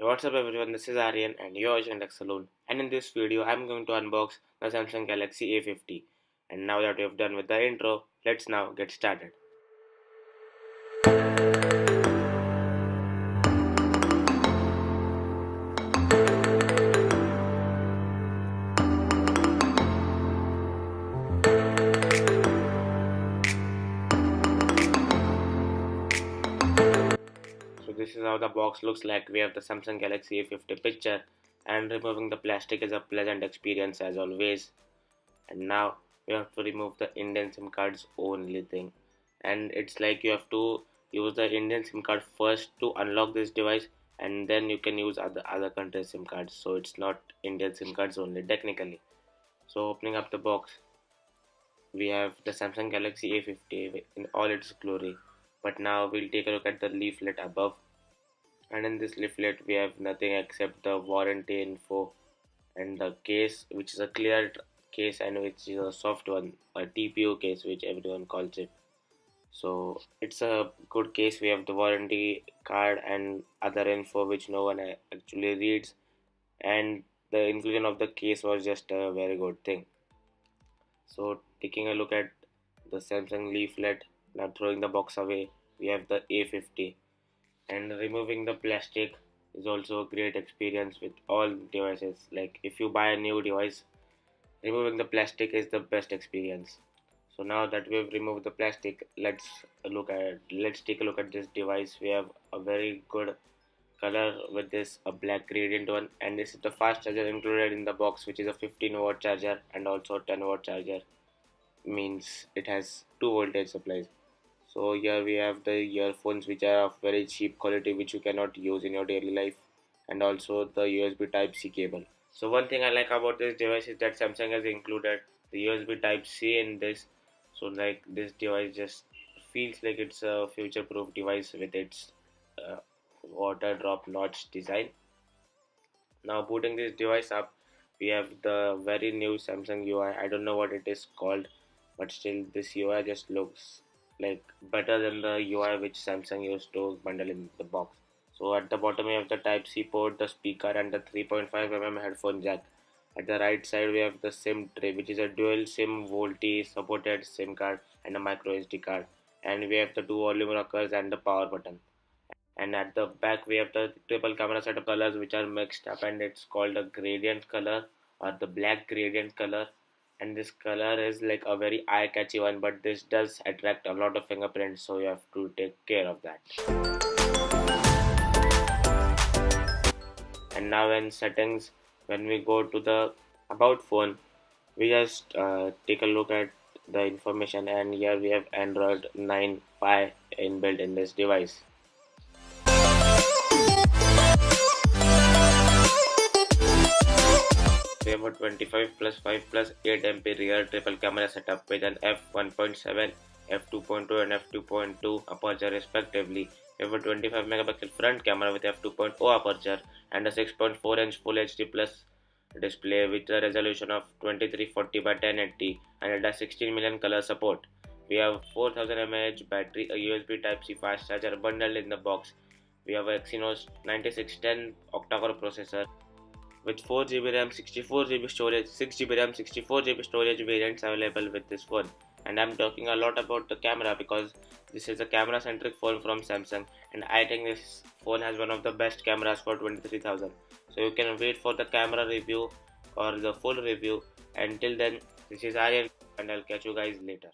Hey, what's up everyone, this is Aaryan and you're watching Tech Saloon, and in this video I'm going to unbox the Samsung Galaxy A50. And now that we have done with the intro, let's now get started. So this is how the box looks like. We have the Samsung Galaxy A50 picture, and removing the plastic is a pleasant experience as always. And now we have to remove the Indian SIM cards only thing, and it's like you have to use the Indian SIM card first to unlock this device, and then you can use other countries SIM cards, so it's not Indian SIM cards only technically. So opening up the box, we have the Samsung Galaxy A50 in all its glory. But now we'll take a look at the leaflet above, and in this leaflet we have nothing except the warranty info and the case, which is a clear case and which is a soft one, a TPU case which everyone calls it. So it's a good case. We have the warranty card and other info which no one actually reads, and the inclusion of the case was just a very good thing. So taking a look at the Samsung leaflet, now throwing the box away, we have the A50, and removing the plastic is also a great experience with all devices. Like if you buy a new device, removing the plastic is the best experience. So now that we've removed the plastic, let's take a look at this device. We have a very good color with this, a black gradient one, and this is the fast charger included in the box, which is a 15-watt charger and also 10-watt charger. Means it has two voltage supplies. So here we have the earphones which are of very cheap quality, which you cannot use in your daily life, and also the USB type C cable. So one thing I like about this device is that Samsung has included the USB type C in this. So like this device just feels like it's a future proof device with its water drop notch design. Now booting this device up, we have the very new Samsung UI. I don't know what it is called, but still this UI just looks like better than the UI which Samsung used to bundle in the box. So at the bottom we have the Type C port, the speaker, and the 3.5 mm headphone jack. At the right side we have the SIM tray, which is a dual SIM VoLTE supported SIM card and a micro SD card. And we have the two volume rockers and the power button. And at the back we have the triple camera setup colors which are mixed up, and it's called a gradient color or the black gradient color. And this color is like a very eye-catchy one, but this does attract a lot of fingerprints, so you have to take care of that. And now in settings, when we go to the about phone, we just take a look at the information, and here we have Android 9 Pie inbuilt in this device. We have a 25 plus 5 plus 8 MP rear triple camera setup with an f1.7, f2.2 and f2.2 aperture respectively. We have a 25 megapixel front camera with f2.0 aperture and a 6.4 inch Full HD Plus display with a resolution of 2340 by 1080, and it has 16 million color support. We have 4000 mAh battery, a USB Type C fast charger bundled in the box. We have a Exynos 9610 octa-core processor with 4GB RAM, 64GB storage, 6GB RAM, 64GB storage variants available with this phone. And I'm talking a lot about the camera because this is a camera centric phone from Samsung, and I think this phone has one of the best cameras for 23,000. So you can wait for the camera review or the full review. Until then, this is Aaryan, and I'll catch you guys later.